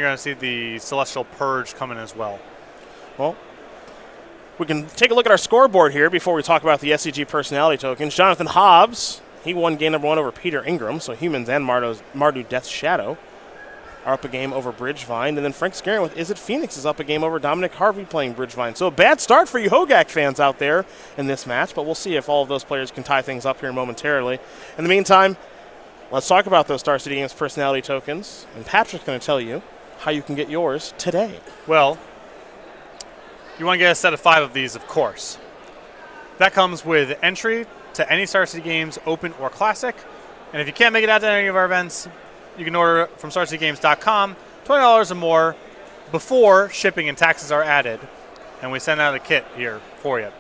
you're going to see the Celestial Purge come in as well. Well, we can take a look at our scoreboard here before we talk about the SCG personality tokens. Jonathan Hobbs, he won game number 1 over Peter Ingram, so Humans and Mardu Death Shadow are up a game over Bridgevine. And then Frank Skarren with Is It Phoenix is up a game over Dominic Harvey playing Bridgevine. So a bad start for you Hogak fans out there in this match, but we'll see if all of those players can tie things up here momentarily. In the meantime, let's talk about those Star City Games personality tokens. And Patrick's going to tell you how you can get yours today. Well, you want to get a set of 5 of these, of course. That comes with entry to any Star City Games, Open or Classic. And if you can't make it out to any of our events, you can order from StarCityGames.com, $20 or more before shipping and taxes are added. And we send out a kit here for you.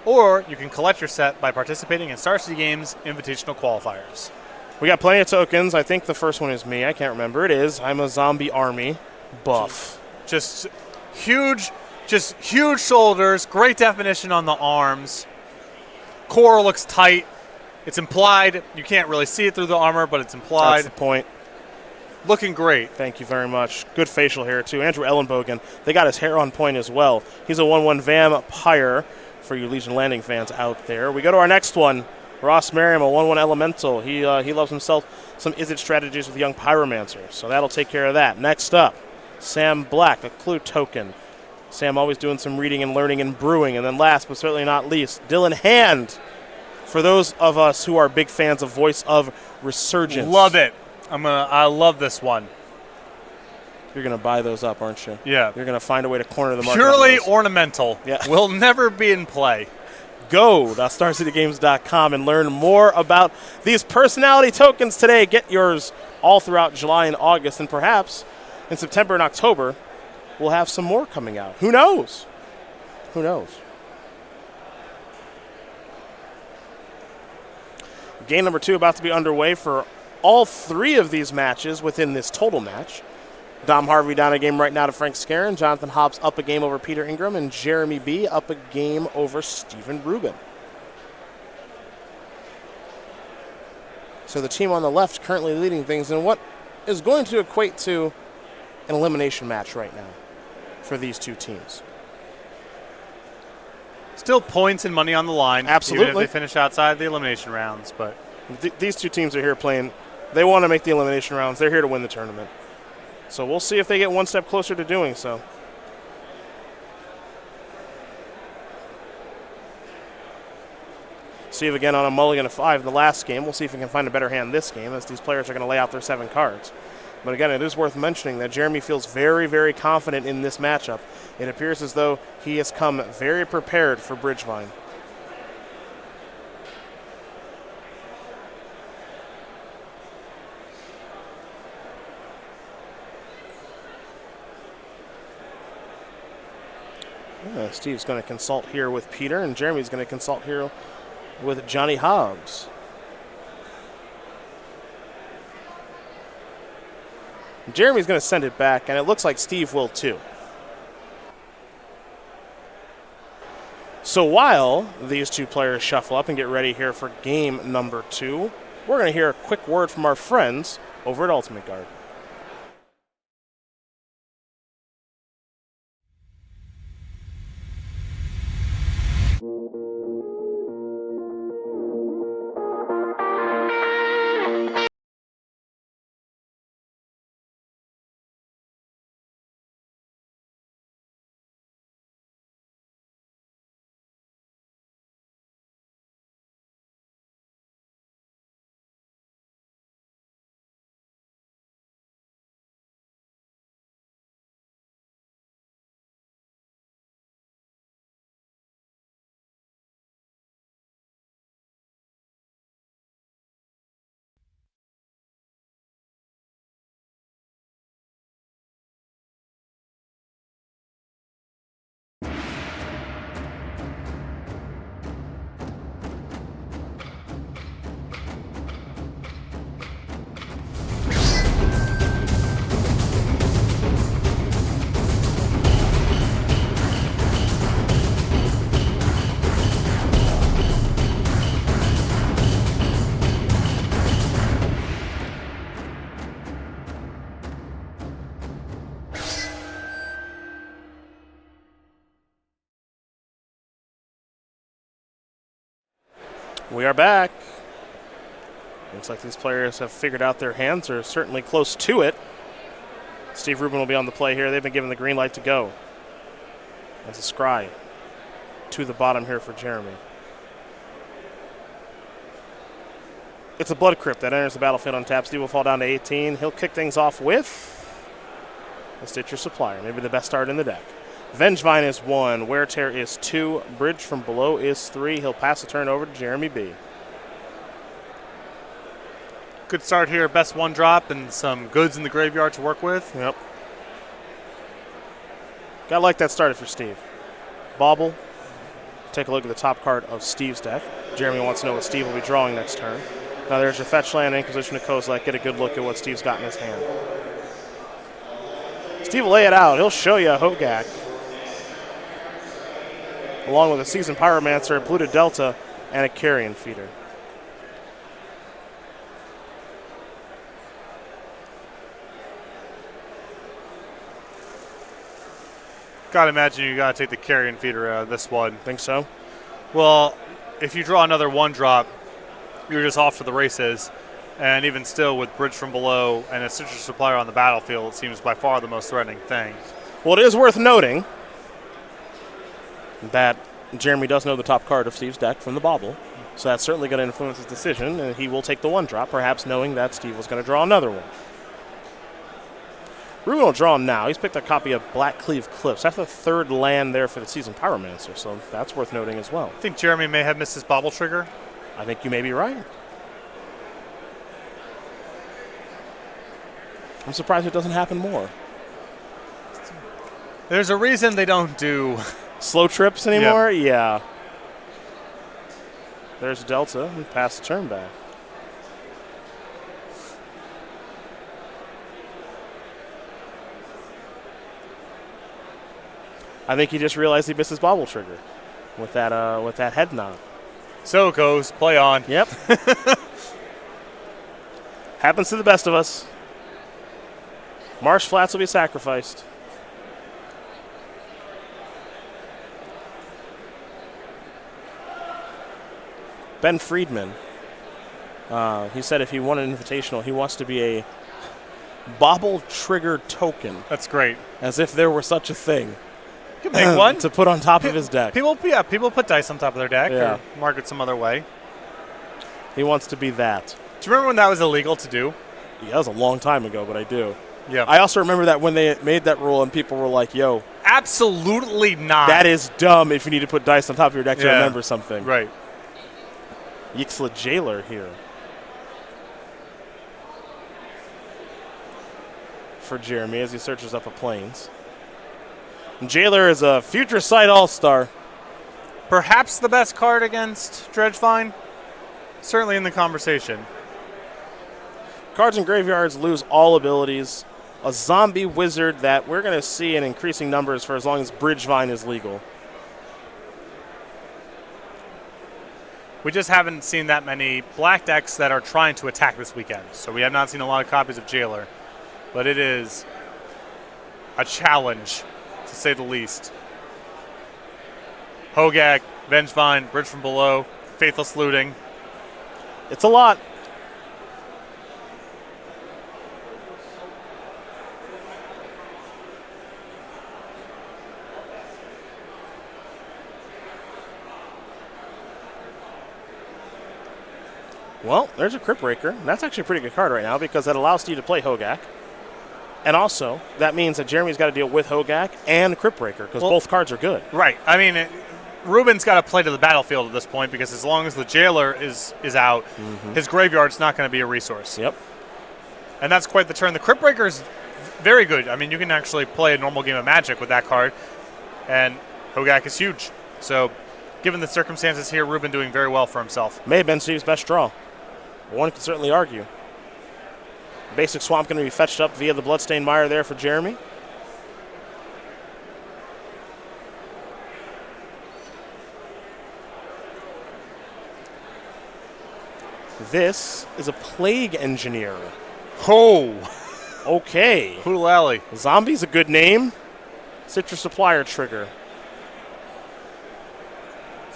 Or you can collect your set by participating in Star City Games Invitational Qualifiers. We got plenty of tokens. I think the first one is me. I can't remember. It is. I'm a zombie army buff. Just huge shoulders, great definition on the arms. Core looks tight. It's implied. You can't really see it through the armor, but it's implied. That's the point. Looking great. Thank you very much. Good facial hair, too. Andrew Ellenbogen, they got his hair on point as well. He's a 1/1 vampire for you Legion Landing fans out there. We go to our next one. Ross Merriam, a 1/1 elemental. He loves himself some Is It strategies with young pyromancers, so that'll take care of that. Next up, Sam Black, a clue token. Sam always doing some reading and learning and brewing. And then last but certainly not least, Dylan Hand. For those of us who are big fans of Voice of Resurgence. Love it. I love this one. You're going to buy those up, aren't you? Yeah. You're going to find a way to corner the market. Purely ornamental. Yeah. Will never be in play. Go to StarCityGames.com and learn more about these personality tokens today. Get yours all throughout July and August, and perhaps in September and October, we'll have some more coming out. Who knows? Who knows? Game number 2 about to be underway for all 3 of these matches within this total match. Dom Harvey down a game right now to Frank Skarren. Jonathan Hobbs up a game over Peter Ingram. And Jeremy B up a game over Stephen Rubin. So the team on the left currently leading things in what is going to equate to an elimination match right now for these 2 teams. Still points and money on the line. Absolutely. Even if they finish outside the elimination rounds. But these 2 teams are here playing. They want to make the elimination rounds. They're here to win the tournament. So we'll see if they get one step closer to doing so. Steve again on a mulligan of 5 in the last game. We'll see if we can find a better hand this game as these players are going to lay out their 7 cards. But again, it is worth mentioning that Jeremy feels very, very confident in this matchup. It appears as though he has come very prepared for Bridgevine. Steve's going to consult here with Peter, and Jeremy's going to consult here with Johnny Hobbs. Jeremy's going to send it back, and it looks like Steve will too. So while these 2 players shuffle up and get ready here for game number 2, we're going to hear a quick word from our friends over at Ultimate Guard. We are back. Looks like these players have figured out their hands, or certainly close to it. Steve Rubin will be on the play here. They've been given the green light to go. As a scry to the bottom here for Jeremy. It's a Blood Crypt that enters the battlefield on tap. Steve will fall down to 18. He'll kick things off with a Stitcher Supplier, maybe the best start in the deck. Vengevine is 1. Wear Tear is 2. Bridge from Below is 3. He'll pass the turn over to Jeremy B. Good start here. Best 1-drop and some goods in the graveyard to work with. Yep. Gotta like that started for Steve. Bauble. Take a look at the top card of Steve's deck. Jeremy wants to know what Steve will be drawing next turn. Now there's your fetch land, Inquisition of Kozilek. Get a good look at what Steve's got in his hand. Steve will lay it out. He'll show you a Hogak, along with a Seasoned Pyromancer, a Polluted Delta, and a Carrion Feeder. Gotta imagine you gotta take the Carrion Feeder out of this one. Think so? Well, if you draw another 1-drop, you're just off to the races. And even still, with Bridge from Below and a Stitcher Supplier on the battlefield, it seems by far the most threatening thing. Well, it is worth noting that Jeremy does know the top card of Steve's deck from the Bauble. So that's certainly going to influence his decision, and he will take the 1-drop, perhaps knowing that Steve was going to draw another one. Rubin will draw him now. He's picked a copy of Blackcleave Cliffs. That's the 3rd land there for the Seasoned Pyromancer, so that's worth noting as well. I think Jeremy may have missed his Bauble trigger. I think you may be right. I'm surprised it doesn't happen more. There's a reason they don't do slow trips anymore? Yeah. There's Delta and pass the turn back. I think he just realized he missed his Bauble trigger with that head nod. So it goes. Play on. Yep. Happens to the best of us. Marsh Flats will be sacrificed. Ben Friedman, he said if he won an invitational, he wants to be a Bauble trigger token. That's great. As if there were such a thing. You can make one. To put on top of his deck. People put dice on top of their deck or mark it some other way. He wants to be that. Do you remember when that was illegal to do? Yeah, that was a long time ago, but I do. Yeah. I also remember that when they made that rule and people were like, yo. Absolutely not. That is dumb if you need to put dice on top of your deck to remember something. Right. Yixla Jailer here. For Jeremy as he searches up a Plains. And Jailer is a Future Sight All-Star. Perhaps the best card against Dredgevine. Certainly in the conversation. Cards in graveyards lose all abilities. A zombie wizard that we're going to see in increasing numbers for as long as Bridgevine is legal. We just haven't seen that many black decks that are trying to attack this weekend. So we have not seen a lot of copies of Jailer. But it is a challenge, to say the least. Hogak, Vengevine, Bridge from Below, Faithless Looting. It's a lot. Well, there's a Crypt Breaker. That's actually a pretty good card right now because that allows Steve to play Hogak. And also, that means that Jeremy's got to deal with Hogak and Crypt Breaker because both cards are good. Right. I mean, Rubin's got to play to the battlefield at this point because as long as the Jailer is out, his graveyard's not going to be a resource. Yep. And that's quite the turn. The Crypt Breaker is very good. I mean, you can actually play a normal game of Magic with that card. And Hogak is huge. So, given the circumstances here, Rubin doing very well for himself. May have been Steve's best draw. One could certainly argue. Basic Swamp going to be fetched up via the Bloodstained Mire there for Jeremy. This is a Plague Engineer. Oh! Okay. Hoolalally. Zombie's a good name. Citrus Supplier trigger.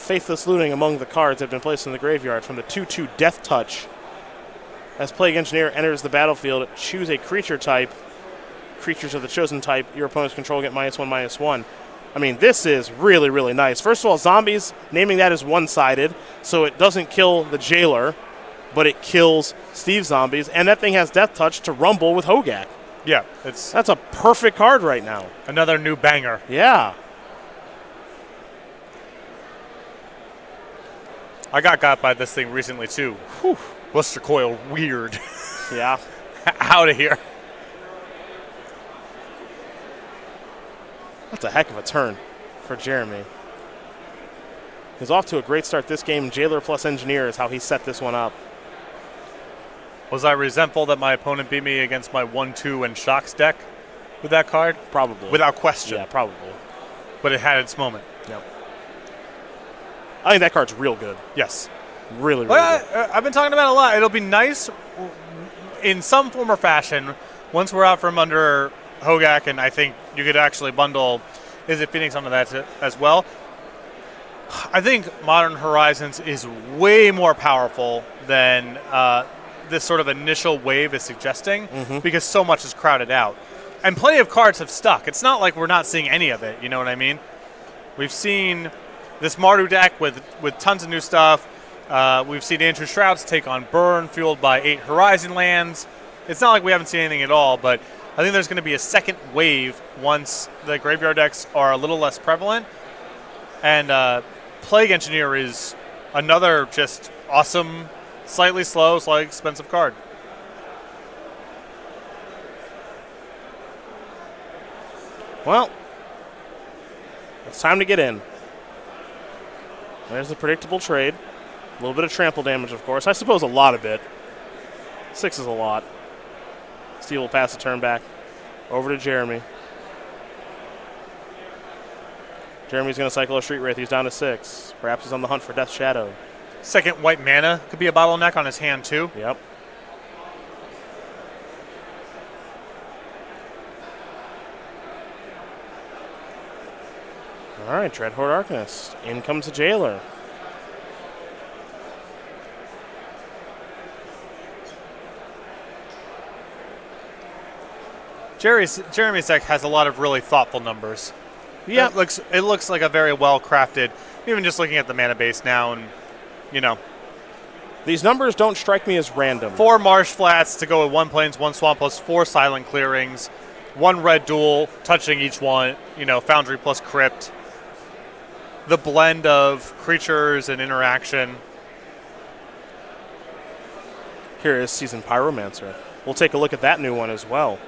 Faithless looting among the cards that have been placed in the graveyard from the 2/2 Death Touch. As Plague Engineer enters the battlefield, choose a creature type. Creatures of the chosen type your opponent's control get -1/-1. I mean, this is really, really nice. First of all, zombies, naming that is one-sided, so it doesn't kill the jailer, but it kills Steve's zombies, and that thing has Death Touch to rumble with Hogak. Yeah, That's a perfect card right now. another new banger. Yeah. I got by this thing recently, too. Whew. Blister Coil, weird. Yeah. Out of here. That's a heck of a turn for Jeremy. He's off to a great start this game. Jailer plus Engineer is how he set this one up. Was I resentful that my opponent beat me against my 1/2 and Shocks deck with that card? Probably. Without question. Yeah, probably. But it had its moment. Yep. I think that card's real good. Yes. Really, really Well, good. I've been talking about it a lot. It'll be nice in some form or fashion once we're out from under Hogak, and I think you could actually bundle Is it Phoenix onto that as well. I think Modern Horizons is way more powerful than this sort of initial wave is suggesting because so much is crowded out. And plenty of cards have stuck. It's not like we're not seeing any of it, you know what I mean? We've seen this Mardu deck with tons of new stuff. We've seen Andrew Shrouds take on Burn, fueled by 8 Horizon lands. It's not like we haven't seen anything at all, but I think there's going to be a second wave once the graveyard decks are a little less prevalent. And Plague Engineer is another just awesome, slightly slow, slightly expensive card. Well, it's time to get in. There's the predictable trade. A little bit of trample damage, of course. I suppose a lot of it. 6 is a lot. Steve will pass the turn back over to Jeremy. Jeremy's going to cycle a Street Wraith. He's down to 6. Perhaps he's on the hunt for Death Shadow. Second white mana could be a bottleneck on his hand, too. Yep. All right, Dreadhorde Arcanist. In comes the Jailer. Jeremy's deck has a lot of really thoughtful numbers. Yeah, It looks like a very well crafted, even just looking at the mana base now, and you know. These numbers don't strike me as random. 4 Marsh Flats to go with 1 Plains, 1 Swamp plus 4 Silent Clearings, 1 Red Duel, touching each one, you know, Foundry plus Crypt. The blend of creatures and interaction. Here is Seasoned Pyromancer. We'll take a look at that new one as well.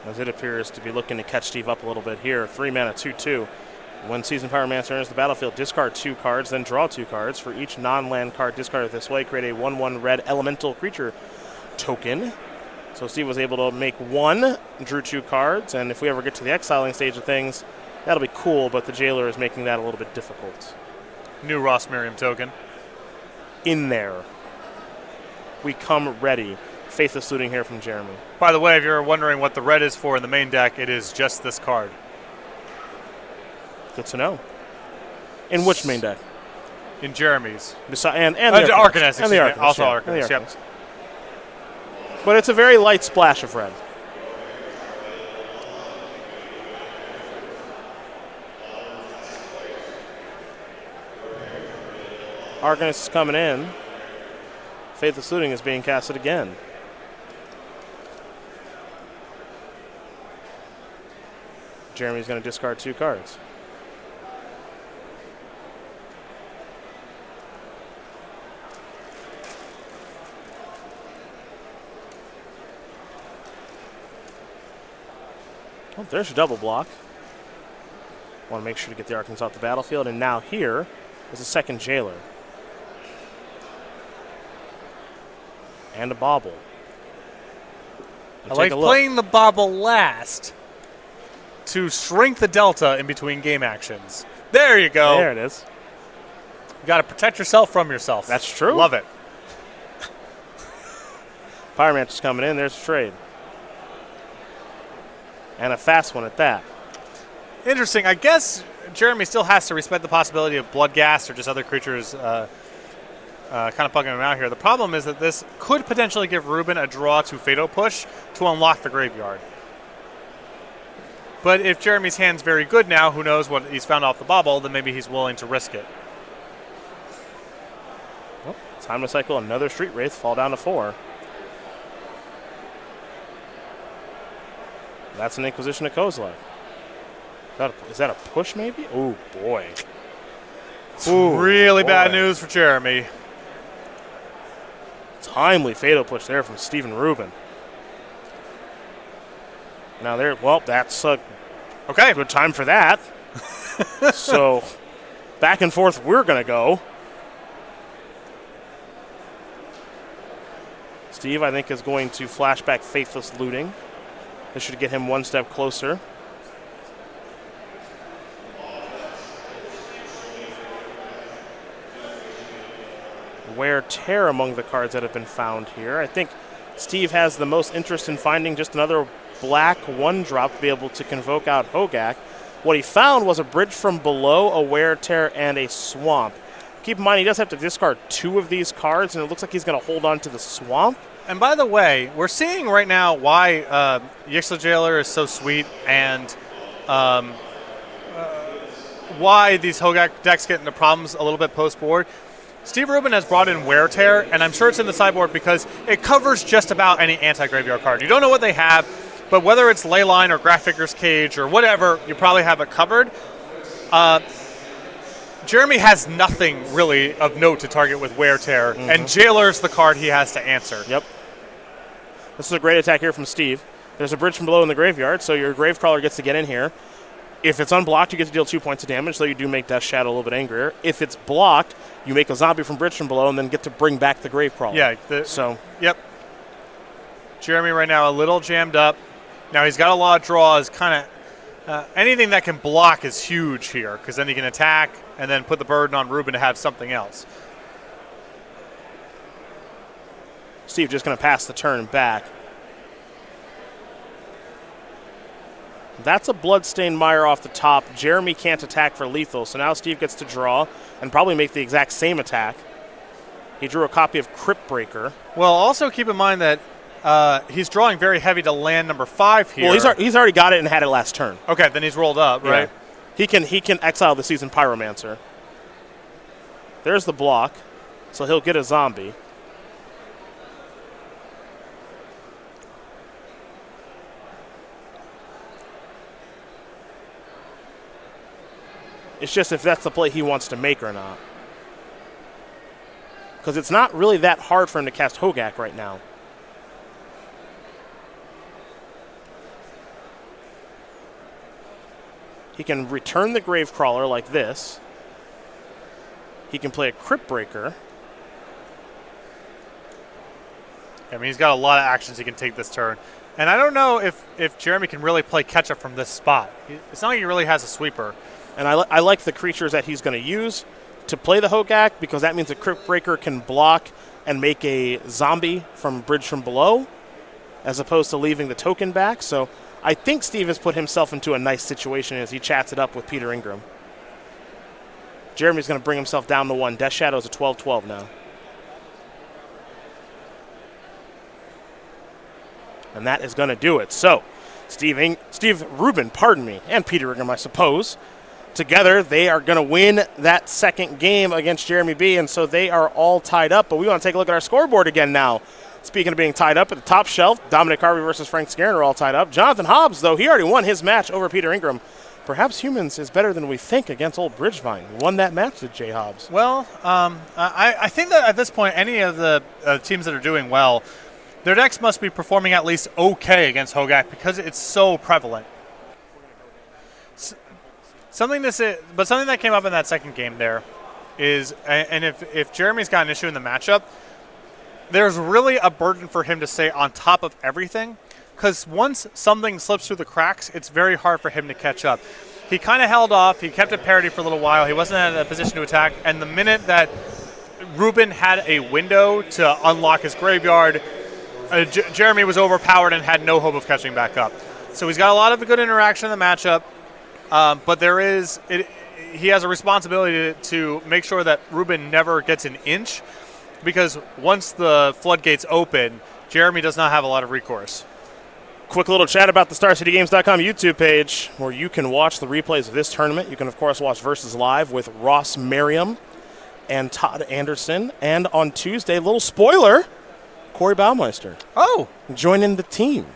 As it appears to be looking to catch Steve up a little bit here. 3 mana, 2/2. When Seasoned Pyromancer enters the battlefield, discard 2 cards, then draw 2 cards. For each non-land card discarded this way, create a 1/1 red elemental creature token. So Steve was able to make 1, drew 2 cards, and if we ever get to the exiling stage of things, that'll be cool, but the Jailer is making that a little bit difficult. New Ross Miriam token. In there. We come ready. Faithless looting here from Jeremy. By the way, if you're wondering what the red is for in the main deck, it is just this card. Good to know. In which main deck? In Jeremy's. And the the Arcanist, and the Arcanist. also yeah, Arcanist, and the yep. Arcanist. But it's a very light splash of red. Arcanist is coming in. Faithless looting is being casted again. Jeremy's going to discard 2 cards. Oh, there's your double block. Want to make sure to get the Arcanist off the battlefield. And now here is a second Jailer. And a Bauble. I like playing the Bauble last to shrink the delta in between game actions. There you go. There it is. You got to protect yourself from yourself. That's true. Love it. Pyromancer's coming in. There's a trade. and a fast one at that. Interesting. I guess Jeremy still has to respect the possibility of blood gas or just other creatures kind of bugging him out here. The problem is that this could potentially give Rubin a draw to Fatal Push to unlock the graveyard. But if Jeremy's hand's very good now, who knows what he's found off the bobble, then maybe he's willing to risk it. Well, time to cycle another Street Wraith, fall down to 4. That's an Inquisition of Kozilek. Is that a push maybe? Oh, boy. Really bad news for Jeremy. Timely Fatal Push there from Stephen Rubin. Now there, well, that's a good time for that. So back and forth we're going to go. Steve, I think, is going to flashback Faithless Looting. This should get him one step closer. Wear Tear among the cards that have been found here. I think Steve has the most interest in finding just another black 1-drop to be able to convoke out Hogak. What he found was a Bridge from Below, a Wear Tear, and a Swamp. Keep in mind, he does have to discard 2 of these cards, and it looks like he's going to hold on to the Swamp. And by the way, we're seeing right now why Yixla Jailer is so sweet and why these Hogak decks get into problems a little bit post-board. Steve Rubin has brought in Wear Tear, and I'm sure it's in the sideboard because it covers just about any anti-graveyard card. You don't know what they have, but whether it's Leyline or Graphicer's Cage or whatever, you probably have it covered. Jeremy has nothing really of note to target with Wear Tear, and Jailer's the card he has to answer. Yep. This is a great attack here from Steve. There's a Bridge from Below in the graveyard, so your Gravecrawler gets to get in here. If it's unblocked, you get to deal 2 points of damage, though you do make Death Shadow a little bit angrier. If it's blocked, you make a zombie from Bridge from Below and then get to bring back the Gravecrawler. Yeah. Yep. Jeremy right now a little jammed up. Now he's got a lot of draws. Anything that can block is huge here because then he can attack and then put the burden on Rubin to have something else. Steve just going to pass the turn back. That's a Bloodstained Mire off the top. Jeremy can't attack for lethal, so now Steve gets to draw and probably make the exact same attack. He drew a copy of Crypt Breaker. Well, also keep in mind that he's drawing very heavy to land number 5 here. Well, he's already got it and had it last turn. Okay, then he's rolled up, right? Yeah. He can exile the Seasoned Pyromancer. There's the block, so he'll get a zombie. It's just if that's the play he wants to make or not. Because it's not really that hard for him to cast Hogak right now. He can return the Gravecrawler like this. He can play a Crypt Breaker. I mean, he's got a lot of actions he can take this turn. And I don't know if Jeremy can really play catch-up from this spot. It's not like he really has a sweeper. And I like the creatures that he's going to use to play the Hogak because that means the Crypt Breaker can block and make a zombie from Bridge from Below as opposed to leaving the token back. So I think Steve has put himself into a nice situation as he chats it up with Peter Ingram. Jeremy's going to bring himself down to 1. Death Shadow's a 12-12 now. And that is going to do it. So Steve Rubin, and Peter Ingram, I suppose, together, they are going to win that second game against Jeremy B, and so they are all tied up. But we want to take a look at our scoreboard again now. Speaking of being tied up, at the top shelf, Dominic Harvey versus Frank Skarren are all tied up. Jonathan Hobbs, though, he already won his match over Peter Ingram. Perhaps Humans is better than we think against old Bridgevine. He won that match with Jay Hobbs. Well, I think that at this point, any of the teams that are doing well, their decks must be performing at least okay against Hogak because it's so prevalent. Something that came up in that second game there is, and if Jeremy's got an issue in the matchup, there's really a burden for him to stay on top of everything because once something slips through the cracks, it's very hard for him to catch up. He kind of held off. He kept it parity for a little while. He wasn't in a position to attack, and the minute that Rubin had a window to unlock his graveyard, Jeremy was overpowered and had no hope of catching back up. So he's got a lot of good interaction in the matchup, but he has a responsibility to make sure that Rubin never gets an inch, because once the floodgates open, Jeremy does not have a lot of recourse. Quick little chat about the StarCityGames.com YouTube page, where you can watch the replays of this tournament. You can, of course, watch Versus Live with Ross Merriam and Todd Anderson. And on Tuesday, little spoiler, Corey Baumeister. Oh! Joining the team.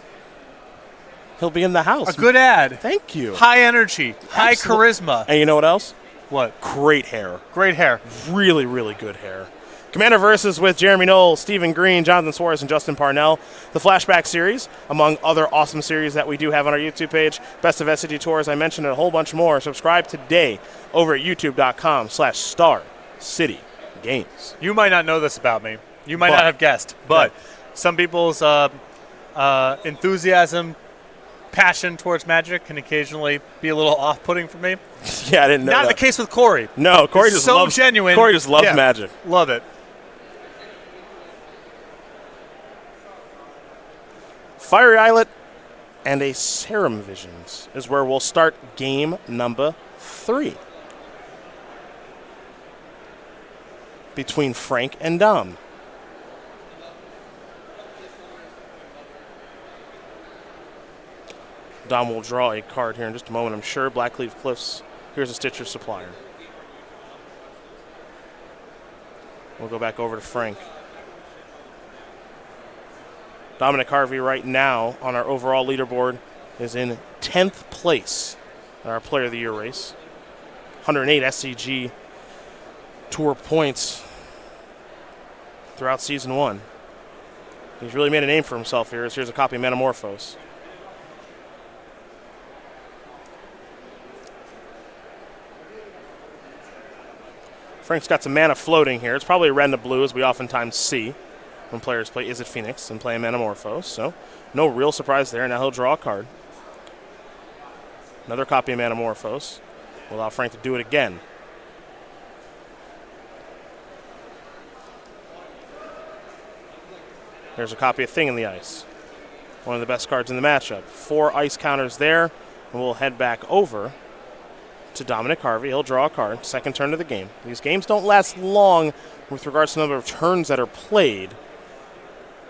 He'll be in the house. A good ad. Thank you. High energy. High charisma. And you know what else? What? Great hair. Great hair. Really, really good hair. Commander Versus with Jeremy Knoll, Stephen Green, Jonathan Suarez, and Justin Parnell. The Flashback series, among other awesome series that we do have on our YouTube page. Best of SCG Tours, I mentioned, and a whole bunch more. Subscribe today over at youtube.com/StarCityGames. You might not know this about me. You might not have guessed, but some people's enthusiasm, passion towards Magic can occasionally be a little off-putting for me. Yeah, I didn't know Not that. the case with Corey. No, Corey just so loves genuine. Corey just loves Magic. Love it. Fiery Islet and a Serum Visions is where we'll start game number 3 between Frank and Dom. Dom will draw a card here in just a moment, I'm sure. Blackleaf Cliffs. Here's a Stitcher Supplier. We'll go back over to Frank. Dominic Harvey right now on our overall leaderboard is in 10th place in our Player of the Year race. 108 SCG Tour points throughout Season 1. He's really made a name for himself here. Here's a copy of Metamorphose. Frank's got some mana floating here. It's probably a red and a blue, as we oftentimes see when players play Is It Phoenix and play Metamorphose. So no real surprise there. Now he'll draw a card. Another copy of Metamorphose will allow Frank to do it again. There's a copy of Thing in the Ice. One of the best cards in the matchup. 4 ice counters there. And we'll head back over to Dominic Harvey. He'll draw a card. Second turn of the game. These games don't last long with regards to the number of turns that are played,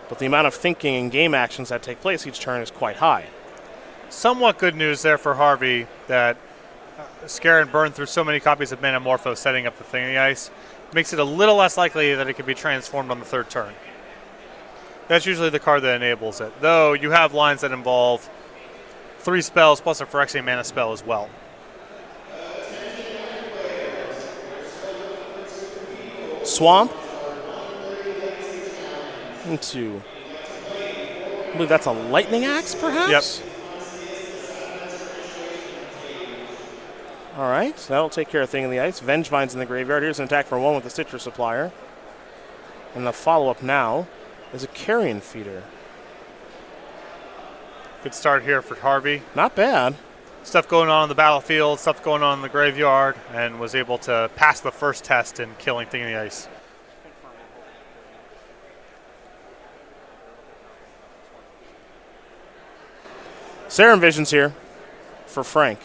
but the amount of thinking and game actions that take place each turn is quite high. Somewhat good news there for Harvey that Skarren burned through so many copies of Metamorphose setting up the Thing in the Ice. Makes it a little less likely that it can be transformed on the third turn. That's usually the card that enables it, though you have lines that involve 3 spells plus a Phyrexian mana spell as well. Swamp into, I believe that's a Lightning Axe, perhaps? Yep. All right, so that'll take care of Thing in the Ice. Vengevine's in the graveyard. Here's an attack for 1 with the Stitcher Supplier. And the follow-up now is a Carrion Feeder. Good start here for Harvey. Not bad. Stuff going on the battlefield, stuff going on in the graveyard, and was able to pass the first test in killing Thing in the Ice. Serum Visions here for Frank.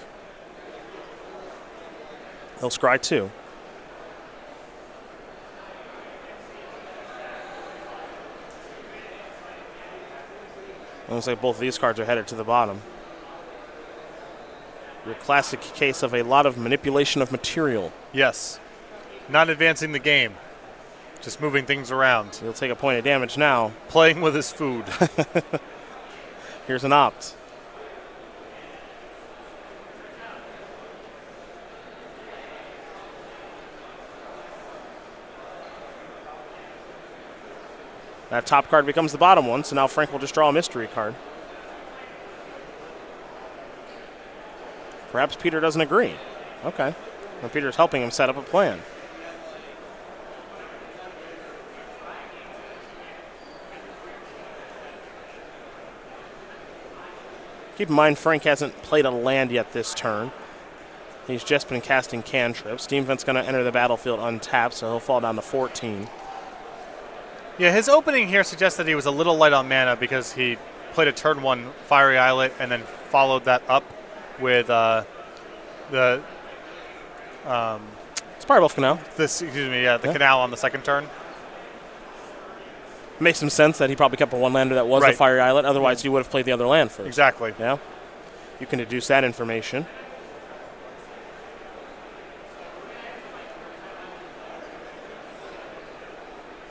He'll scry 2. Looks like both of these cards are headed to the bottom. Your classic case of a lot of manipulation of material. Yes. Not advancing the game. Just moving things around. He'll take a point of damage now. Playing with his food. Here's an opt. That top card becomes the bottom one, so now Frank will just draw a mystery card. Perhaps Peter doesn't agree. Okay. And Peter's helping him set up a plan. Keep in mind, Frank hasn't played a land yet this turn. He's just been casting cantrips. Steam Vent's going to enter the battlefield untapped, so he'll fall down to 14. Yeah, his opening here suggests that he was a little light on mana because he played a turn 1 Fiery Islet and then followed that up with the Spiral Canal. The canal on the second turn. Makes some sense that he probably kept a one-lander that was the Fiery Islet. Otherwise, he would have played the other land first. Exactly. Yeah. You can deduce that information.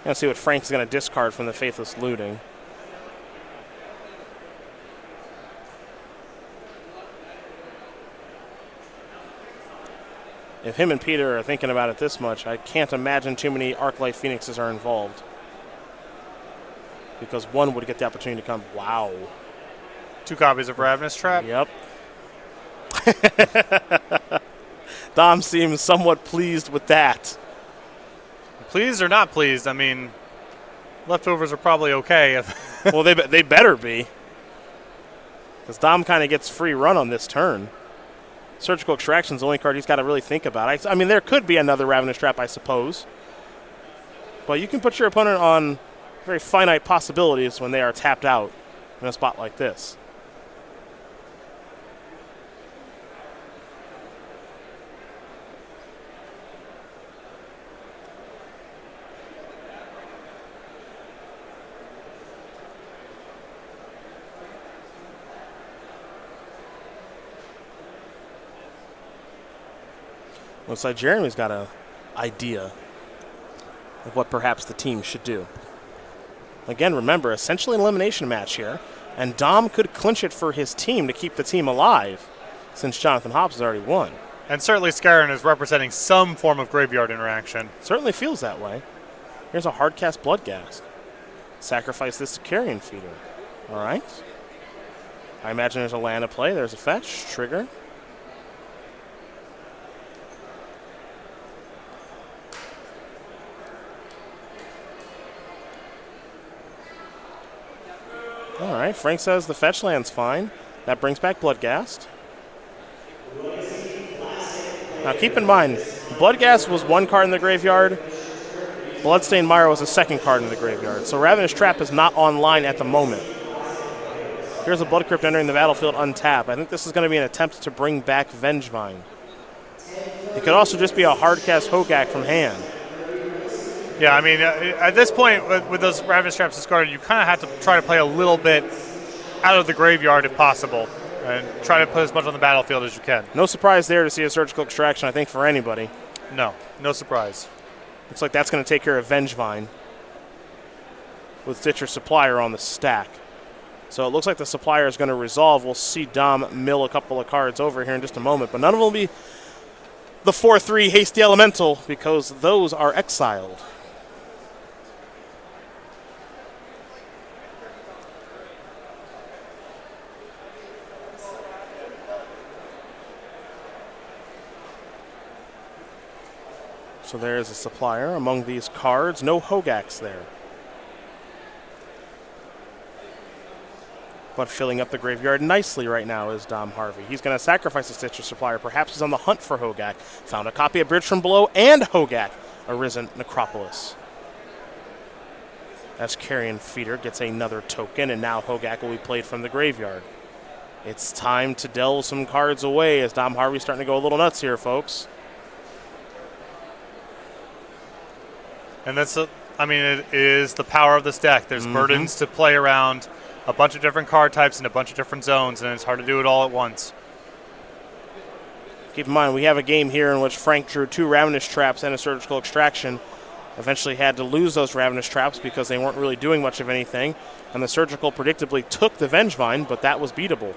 Let's see what Frank's going to discard from the Faithless Looting. If him and Peter are thinking about it this much, I can't imagine too many Arclight Phoenixes are involved. Because one would get the opportunity to come. Wow. 2 copies of Ravenous Trap. Yep. Dom seems somewhat pleased with that. Pleased or not pleased? I mean, leftovers are probably okay. Well, they better be. Because Dom kind of gets free run on this turn. Surgical Extraction's the only card he's got to really think about. I mean, there could be another Ravenous Trap, I suppose. But you can put your opponent on very finite possibilities when they are tapped out in a spot like this. Looks like Jeremy's got an idea of what perhaps the team should do. Again, remember, essentially an elimination match here, and Dom could clinch it for his team to keep the team alive since Jonathan Hobbs has already won. And certainly Skarren is representing some form of graveyard interaction. Certainly feels that way. Here's a Hardcast Bloodghast. Sacrifice this to Carrion Feeder. All right. I imagine there's a land to play. There's a fetch. Trigger. All right, Frank says the fetch land's fine. That brings back Bloodghast. Now keep in mind, Bloodghast was 1 card in the graveyard. Bloodstained Mire was a 2nd card in the graveyard. So Ravenous Trap is not online at the moment. Here's a Blood Crypt entering the battlefield untapped. I think this is going to be an attempt to bring back Vengevine. It could also just be a Hardcast Hogak from hand. Yeah, I mean, at this point, with those Ravenous Traps discarded, you kind of have to try to play a little bit out of the graveyard if possible, and try to put as much on the battlefield as you can. No surprise there to see a Surgical Extraction, I think, for anybody. No surprise. Looks like that's going to take care of Vengevine with Stitcher Supplier on the stack. So it looks like the Supplier is going to resolve. We'll see Dom mill a couple of cards over here in just a moment, but none of them will be the 4-3 Hasty Elemental because those are exiled. So there's a Supplier among these cards. No Hogaks there. But filling up the graveyard nicely right now is Dom Harvey. He's going to sacrifice a Stitcher Supplier. Perhaps he's on the hunt for Hogak. Found a copy of Bridge from Below and Hogak, Arisen Necropolis. As Carrion Feeder gets another token, and now Hogak will be played from the graveyard. It's time to delve some cards away as Dom Harvey's starting to go a little nuts here, folks. And it is the power of this deck. There's burdens to play around, a bunch of different card types in a bunch of different zones, and it's hard to do it all at once. Keep in mind, we have a game here in which Frank drew 2 Ravenous Traps and a Surgical Extraction. Eventually had to lose those Ravenous Traps because they weren't really doing much of anything, and the Surgical predictably took the Vengevine, but that was beatable.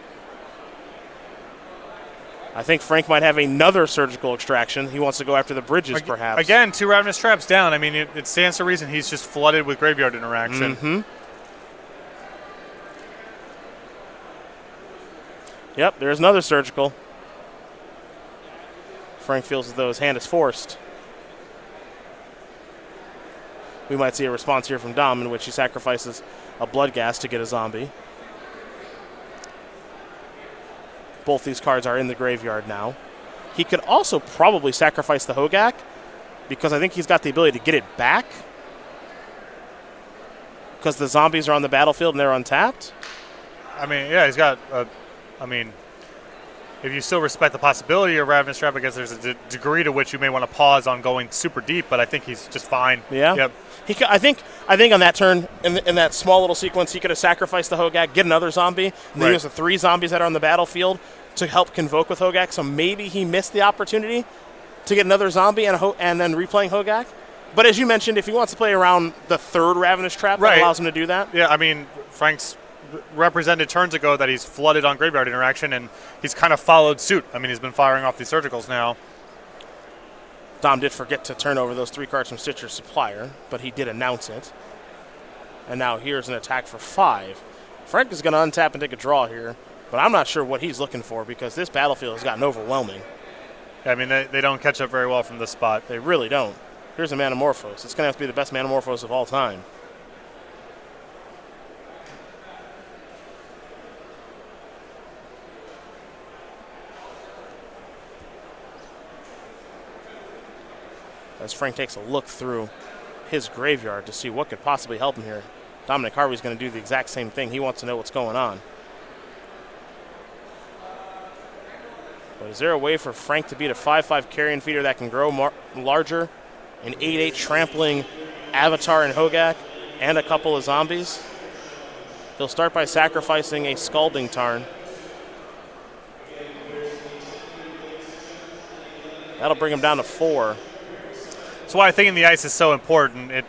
I think Frank might have another Surgical Extraction. He wants to go after the bridges, perhaps. Again, 2 Ravenous Traps down. I mean, it stands to reason he's just flooded with graveyard interaction. Yep, there's another Surgical. Frank feels as though his hand is forced. We might see a response here from Dom in which he sacrifices a Bloodghast to get a zombie. Both these cards are in the graveyard now. He could also probably sacrifice the Hogak because I think he's got the ability to get it back because the zombies are on the battlefield and they're untapped. I mean, yeah, he's got. I mean, if you still respect the possibility of Ravenous Trap, I guess there's a degree to which you may want to pause on going super deep. But I think he's just fine. Yeah. Yep. I think on that turn, in that small little sequence, he could have sacrificed the Hogak, get another zombie, and then use the 3 zombies that are on the battlefield to help convoke with Hogak. So maybe he missed the opportunity to get another zombie and then replaying Hogak. But as you mentioned, if he wants to play around the 3rd Ravenous Trap, that allows him to do that. Yeah, I mean, Frank's represented turns ago that he's flooded on graveyard interaction, and he's kind of followed suit. I mean, he's been firing off these surgicals now. Dom did forget to turn over those 3 cards from Stitcher's Supplier, but he did announce it. And now here's an attack for 5. Frank is going to untap and take a draw here, but I'm not sure what he's looking for because this battlefield has gotten overwhelming. I mean, they don't catch up very well from this spot. They really don't. Here's a Manamorphose. It's going to have to be the best Manamorphose of all time. As Frank takes a look through his graveyard to see what could possibly help him here. Dominic Harvey's going to do the exact same thing. He wants to know what's going on. But is there a way for Frank to beat a 5/5 carrion feeder that can grow larger? An 8/8 trampling Avatar and Hogak and a couple of zombies? He'll start by sacrificing a Scalding Tarn. That'll bring him down to 4. That's why I think in the ice is so important. It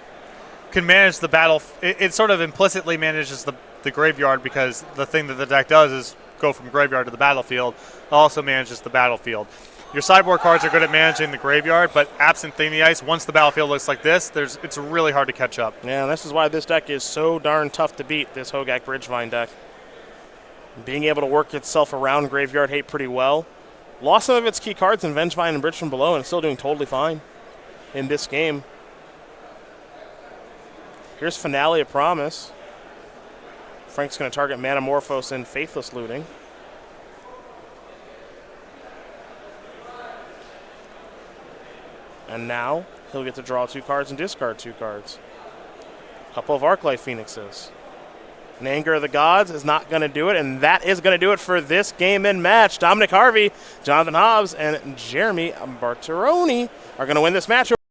can manage the battle. It sort of implicitly manages the graveyard because the thing that the deck does is go from graveyard to the battlefield. It also manages the battlefield. Your sideboard cards are good at managing the graveyard, but absent Thing the Ice, once the battlefield looks like this, it's really hard to catch up. Yeah, this is why this deck is so darn tough to beat, this Hogak Bridgevine deck. Being able to work itself around Graveyard Hate pretty well. Lost some of its key cards in Vengevine and Bridge from Below, and it's still doing totally fine in this game. Here's Finale of Promise. Frank's going to target Manamorphose and Faithless Looting. And now he'll get to draw 2 cards and discard 2 cards. A couple of Arclight Phoenixes. An Anger of the Gods is not going to do it, and that is going to do it for this game and match. Dominic Harvey, Jonathan Hobbs, and Jeremy Bertarioni are going to win this match.